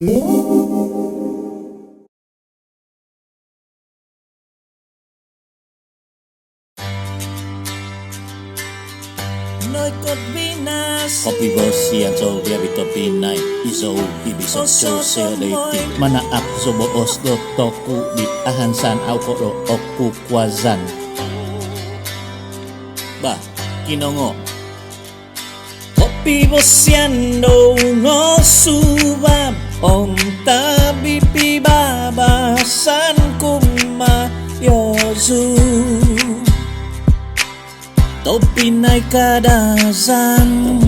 Nơi cột Venus Kopi bosi yang jauh dia bito pinay Izou ibisok jauh sedaiti Manaap zobo osdo toku di ahansan au kodo oku kwazan Bah, kinongo Kopi bosiando no subam Om tabi pibabasan kuma yozu Topi naik kadazan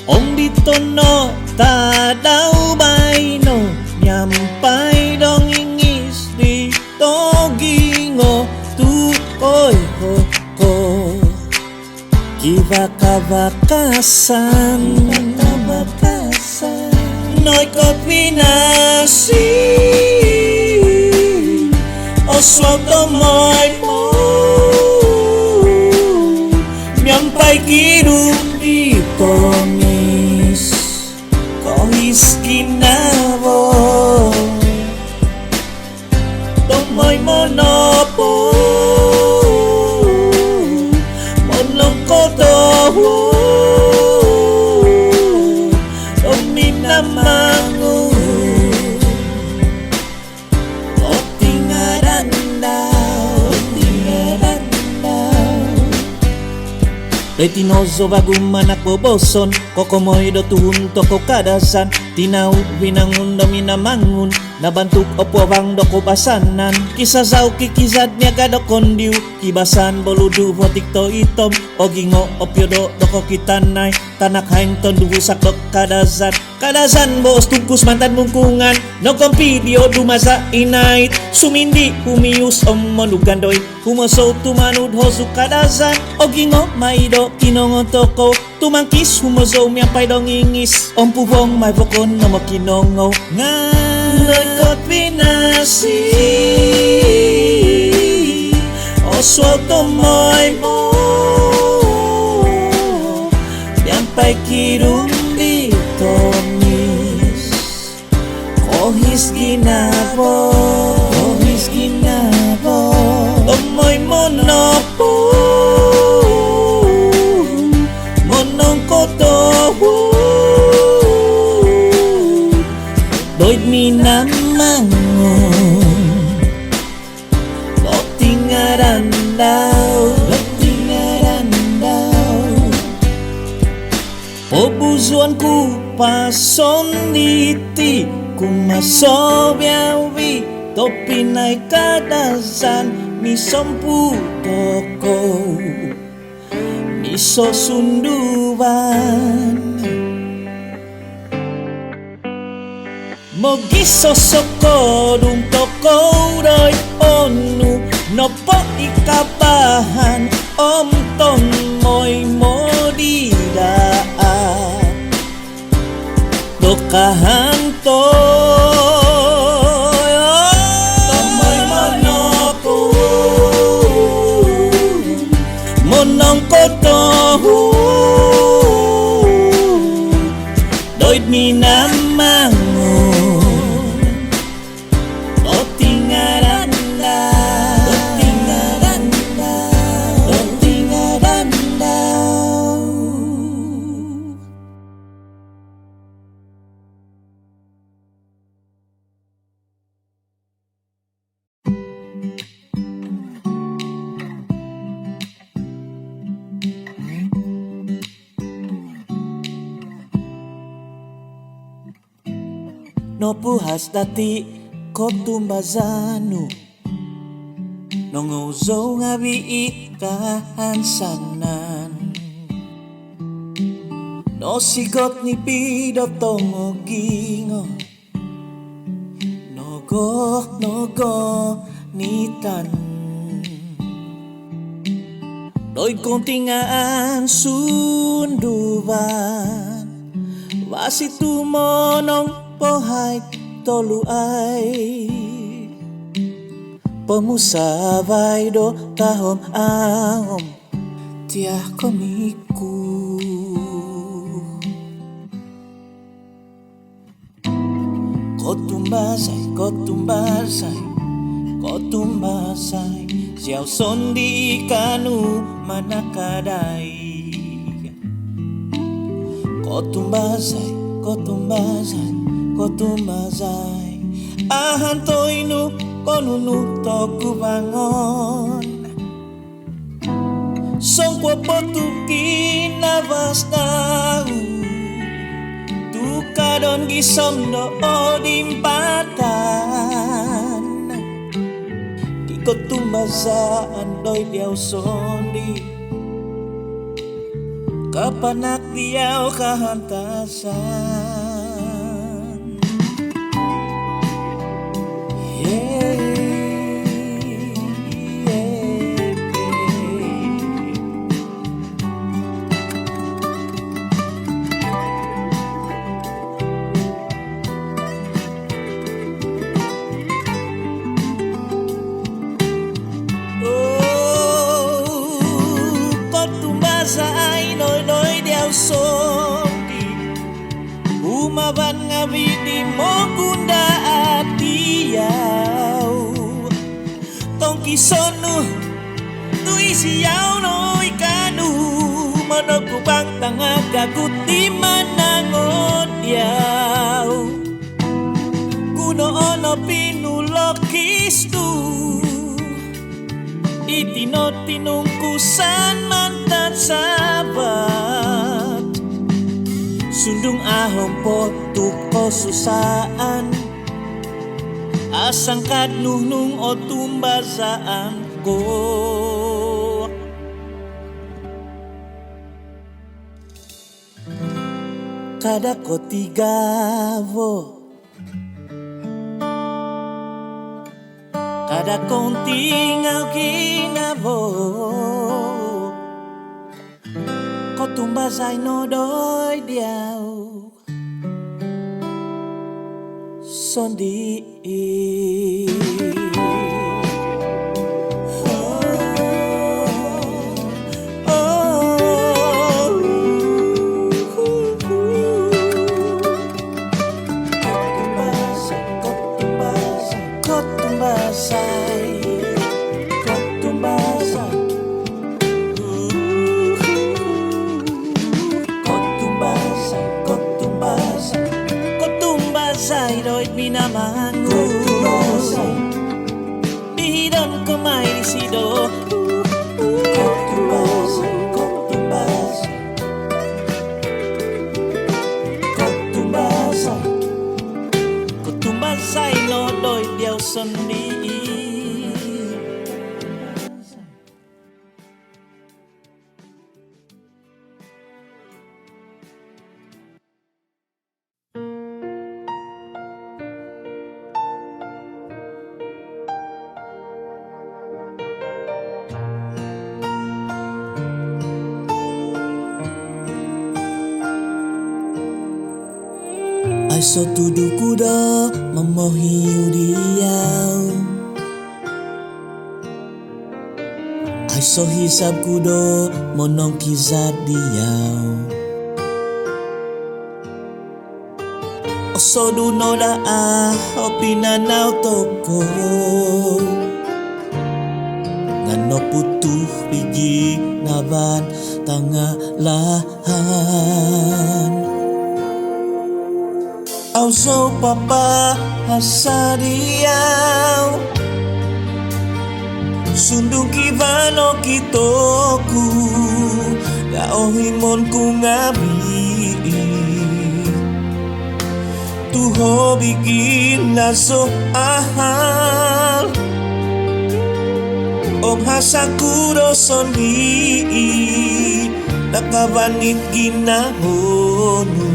Om ditono tadau baino Nyampai dong ingis di togingo tu oi ho ho Kiva bakasan Noi kopi nasi Oswaldo mo Nyampai kidung di komis Kohis kinavo Tomoy monopo Monong kotoho Domina mangu Retinozo baguman ako boson Kokomoy do tuhun toko kadasan Tinau binangun do minamangun Nabantuk opo bang do kobasanan Kisasau kikizad niaga do kondiu Kibasan boludu votik to itom Ogingo opyo do kokitanay Tanak haing ton duhusak do kadasan Kadasan boos tungkus mantan mungkungan Nogong video dumasa inait Sumindi humius omonugandoy Humoso tumanud hosu kadasan Ogingo maido kinongo toko Tumangkis humoso miampay dong ingis Ompubong may vokon nomo kinongo Ngai kot pinasi Oswaldo mo Miampay kirung di tomis Kohis ginabo Tomoy monopo Monong kotoho Doid minamangon Lotingaran daw Obuzuan ku pason niti Kumasobyawi Topi naik kadasan Misompu toko Miso sunduan Mogi sosoko dum toko doi onu Nopo ikabahan om ton moy modidaan Dokahan to Monong kotohu Doid minamangun Lotingaranda No puhas dati kotumbazanu Nonguzo ngabi ikahan sanan No sigot ni pido tongo gingo Nogo nitan Doi kontingaan sunduban Wasitu monong pohai tolu ai Pemusabay do tahom ahom Tiah komiku kotumbasay siyaw sondi kanu manakadai kotumbasay ahantoy nu konunu toku bangon songkwa potu kinabas tau tukadon gisomdo odimpatan kotumbasaan doy diaw sondi kapanak diaw kahantasan yeah, yeah, kotumbasay noy diaw sondi umaban nga bidi mo kunda at diyaw tongki sonu tu isiyaw no ikanu managubang tanga gaguti manangon diyaw kuno ono pinulokistu itinotinungkusan mantan sabat sundung ahong potuk ko susaan asang kadnunung o tumbasaan ko kada ko tigavo kada konting au ginabo kotumbasay no doy diaw sondi kotumbasay doy minamangu bihidon ko may disido kotumbasay no doy diaw sondi Aiso tudu kuda memohi udiau Aiso hisab kuda monong kizat diau Oso duno da opinanau toko Ngano putuh biji naban tangah lahan Auso papa hasadiau Sundung kivano kitoku Gaohimon ku ngabi Tuho bikin naso ahal Om hasaku dosondi Nakabanit ginahonu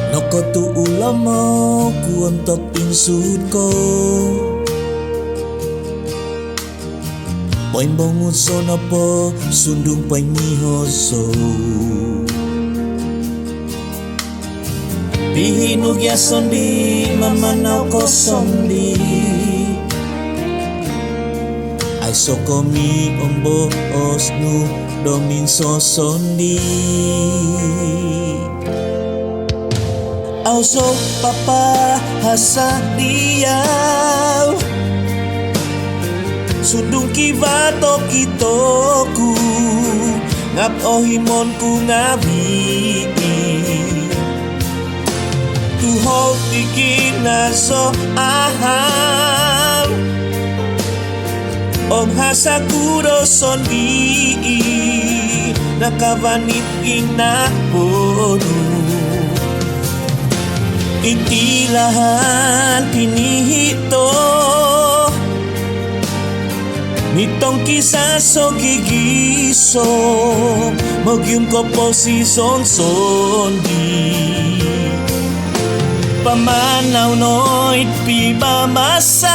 Noko tu ulamo ku untuk insud ko Poin bongut so napo sundung panyihoso Bihinog yason di mamanaw ko sondi Ay sokomi ombo osnu domin sosondi Au so papa hasa diyaw Sundung kibato kitoku Ngap ohimon ku ngabi Tuhok ikin na so aham Om hasa kuro sondi Nakavanit inaponu Intilahan pinihito Nitong kisah so gigiso Magyum ko po si sondi Pamanaw no'y pibamasahan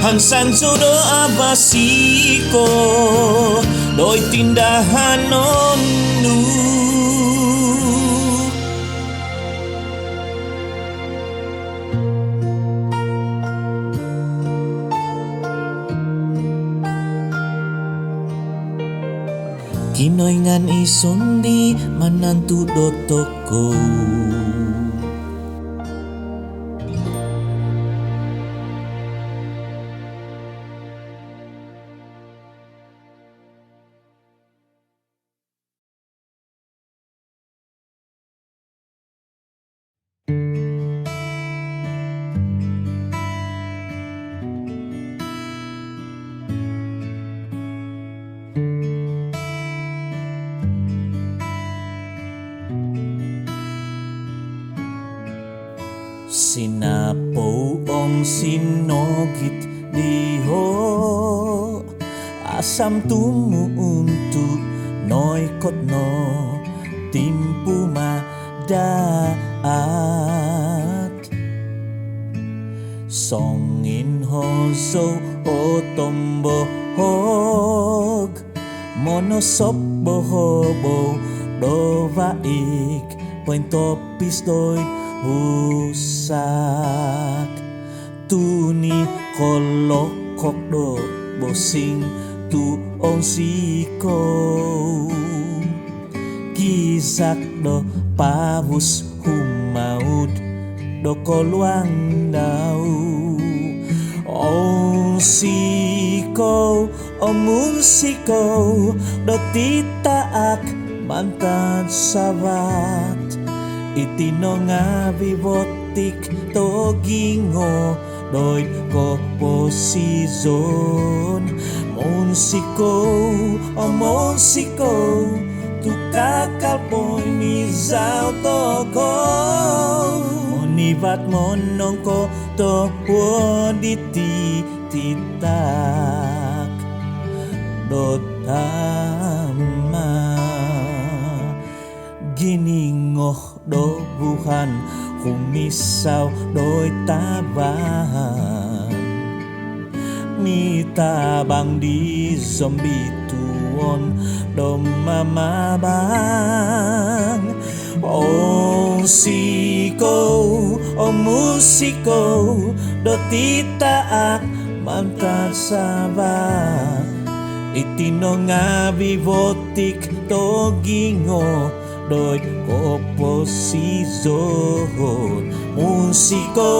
Hangsan sudo abasiko Do'y tindahan nonu Kinoy ngan isundi manantu dotoko Sinapo ang sinogit diho Asam tumuuntu noy kotno Timpu madaat Songin hoso o tombohog Monosop bohobo dovaik Pointopis doy Husak Tuni kolokok do bosing tu on siko Kisak do pavus humaud do koluang dau On siko omun siko do titaak mantan sabat Itino nga vivotik togingo Doy ko posizon Monsiko o monsiko Tu kakalpoy mizaw toko Monivat monong ko to woditi titak Dotama Giningoh do buhan Humisaw do'y taban Mitabang di zombie tuon Do mamabang O siko o musiko Do titaak mantan sabat Itino nga vivotik togingo Doy oposizon Musiko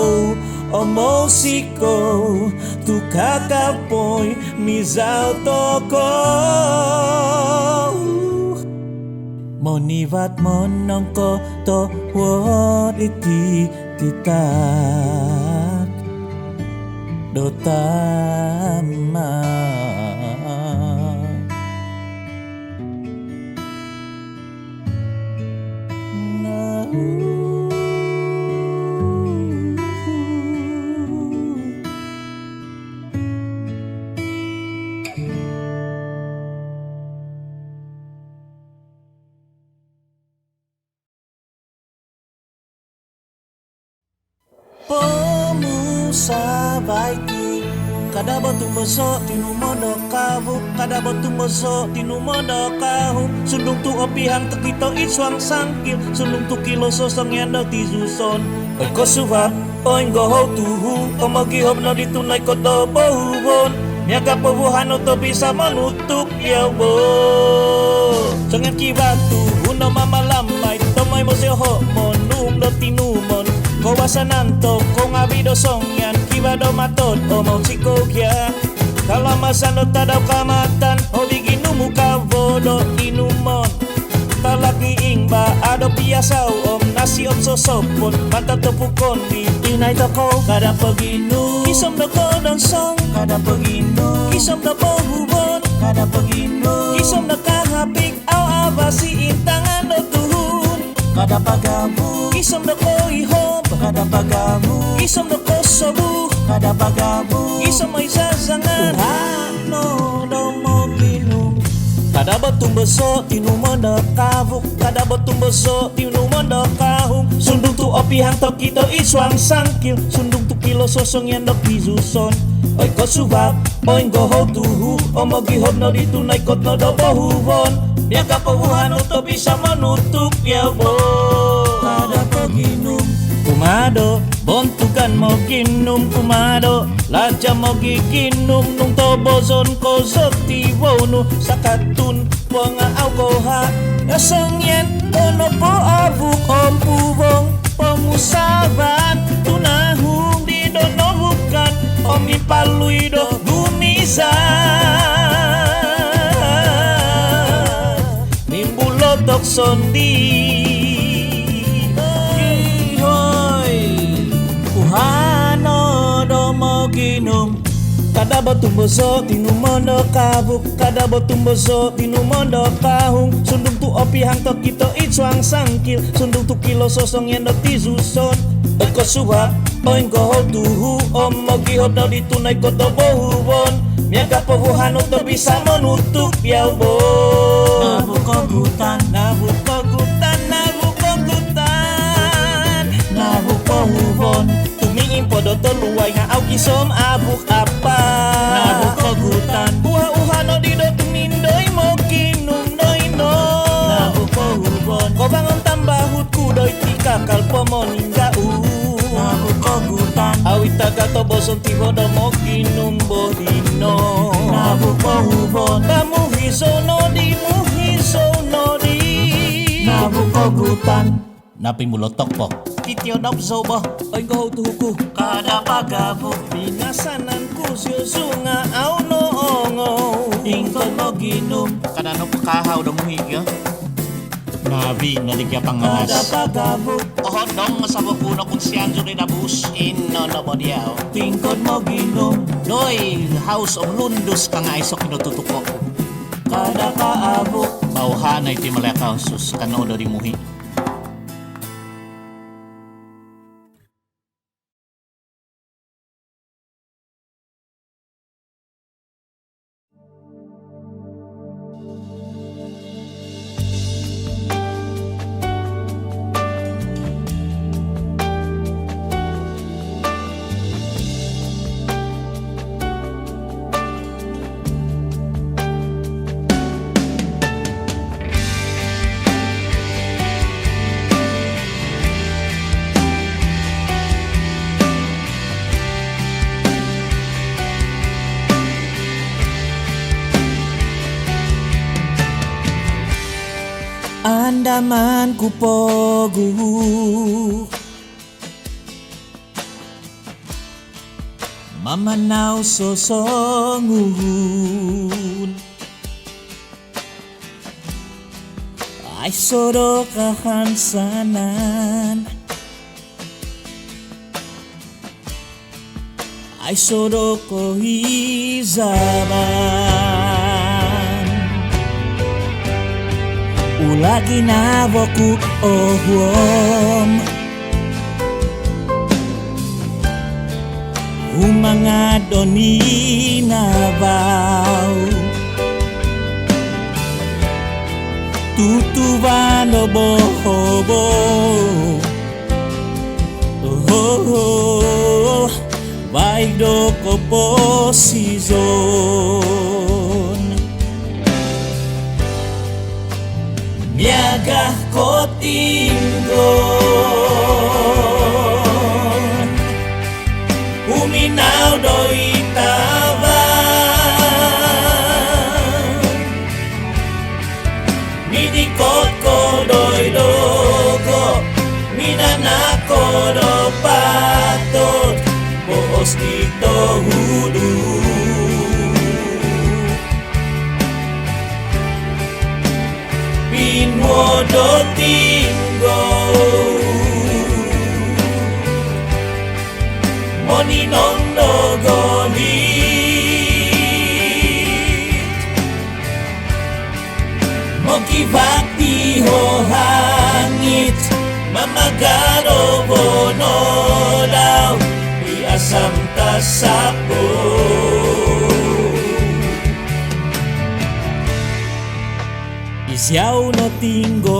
o musiko Tu kakalpoy mizaw toko Monivat monong ko to wot iti titak Dotama Pemusabay Kada batung beso tinu mondo kabu, kada batung beso tinu mondo kahu. Sundung tu opihang tekito iswang sangkil, sundung tu kilo sosong yando tizuson. Oy ko suwap, oy goho tuhu, omagi hobno ditunay ko do bohubon. Miaga pobuhan to bisa menutup yawo. Songan kibatu, uno mamalamay, tomoy mo seho monum do tinumon. Kawasanan to kung abido songyan kibado matod o mau sikogya kalamasan do tadaw kamatan o di ginumu ka vodo inumon talaki ingba ado piasaw om nasi om sosopon mata to pukon di inay to ko kada paginu isom do ko don song kada paginu isom do bohubon kada paginu isom do kahapik aw abasi intangan do tuhun kada pagamu isom do ko ihom kada pagamu isom do ko sobu kada pagamu isom ay sazangan no do mo kinum kada batung beso tinu mondo kavuk kada batung beso tinu mondo kahung sundung tu opihang to kito iswang sangkil sundung tu kilo sosong yang dok pizuson oy ko subab oy goho tuhu omogi hobno ditunay kot no do bohubon biaga pobuhan to bisa menutup yawo kada paginum kumado bontukan mo kinum kumado laja mo gikinum nung tobozon ko zoti wonu sakatun wanga aukoha esengyen ono po avuk om pubong pemusaban tunahung di dono bukan om ipalui do gumiza nimbulotok sondi Hano do mo ginum kada batung beso tinu mondo kabuk kada batung beso tinu mondo kahung sundung tu opihang to kito iswang sangkil sundung tu kilo sosong yang do tizuson eko suha oing goho tuhu om mogi hobno ditunay ko do bohubon miaga pobuhan to bisa menutup yawo nabukogutan nabukogutan nabukogutan nabukohubon Impo do toluay nga au kisom abuk apa nabukogutan uha no di do tumindoy mo kinum noy no nabukohubon ko bangon tambahut kudoy tika kalpo mo ninggau nabukogutan awit taga to boson tibo do mo kinum bodino nabukohubon kamuhiso no di nabukogutan Naping mulotok po Kityo nabzoba ay goho tuhuku kada pagabu binasanan ku siyosunga au noongo ingkod mo ginum kada no pakahaw do muhig ya nabi naligya kada panganas pagabu ohon dong masabo puno kung siyang juri na bus inno no mo diyaw ingkod mo ginum doy house of lundus ka nga isok inututuko kada kaabu bauhan ay ti malakaw sus kano do di muhi Andaman ku pogu Mamanaw sosongun Ay soro kahansanan Ay soro ko hizaban Ula ginawaku ohwom Humanga doni nabaw Tutubano bohobo baik do ko posizon miagah ko tinggo uminaw do itawa midikot ko doy dogo minanako do patot boos dito hudu pinmodo tinggo moninong dogonit mokibakti ho hangit mamagaro bono daw iasam tasapo isyaw no tinggo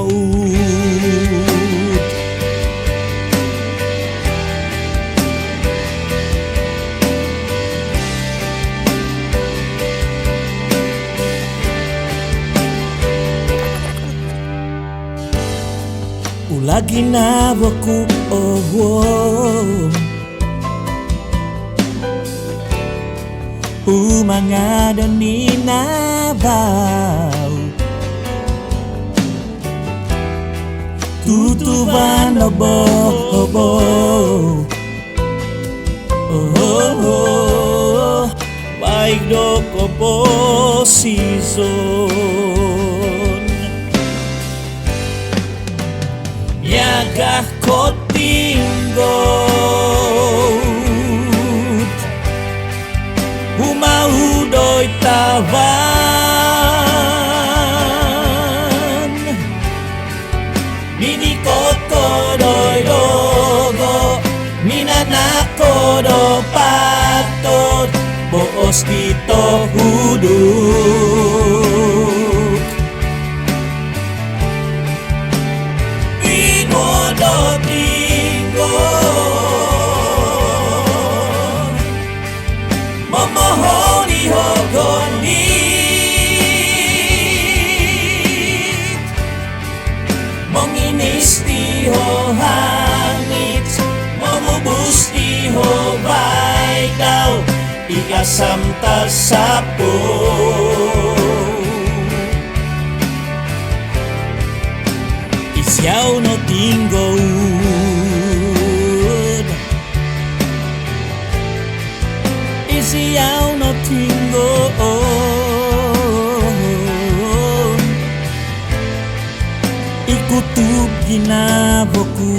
ulagi na boku umangada ni nabaw tutuban na bobo baik do ko posizon miagah ko tinggo humaudoy tawan minikot ko doy dogo minanako do patot boos dito huduk pinodo tinggo momohoni hogonit monginisti ho hangit momubusti ho baik daw iasam tasapo isyaw no tinggo isyaw no tinggo ikutub ginaboku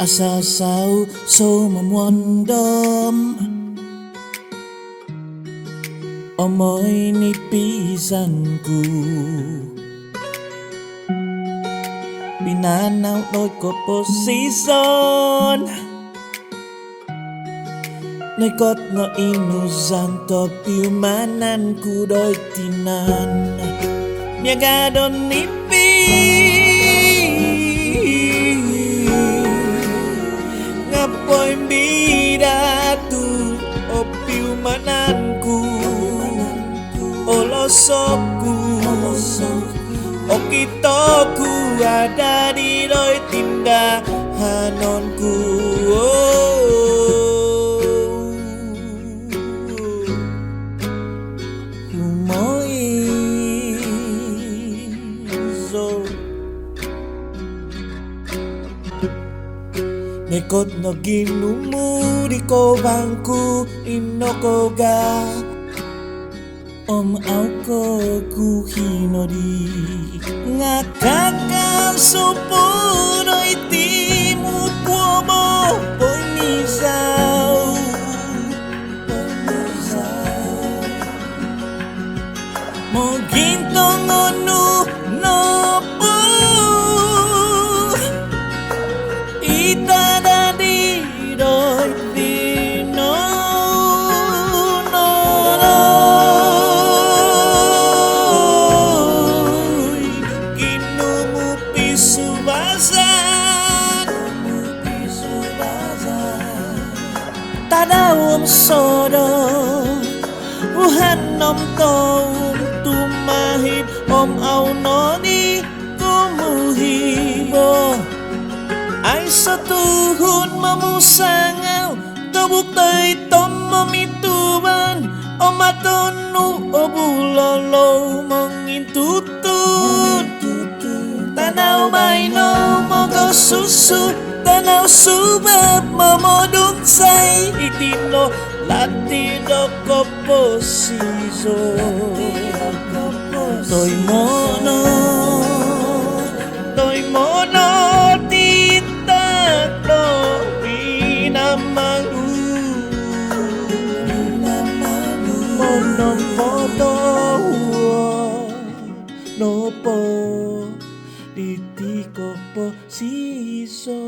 asasaw so mamwandam amoy nipisanku pinanaw doy ko posizon naikot nga inusan to piumanan ku doy tinan miagadon nipi ngapoy bidatu o piumananku olosokku o kitoku ada di doy tindahanonku nekot no ginumudi ko bangku inoko ga om auko ku hinodi ngakakang supuno itimu puomo ponisau mo gintongon nom taon tumahib om au no ni kumuhibo ay sa tuhod mamusangaw tabuk tay tom mamituban o matonu o bulalo mangintutun tanaw may no mogo susu tanaw subab mamodong say itino latido ko posizo toy mono tita no pinamagu monong mono no po ditiko posizo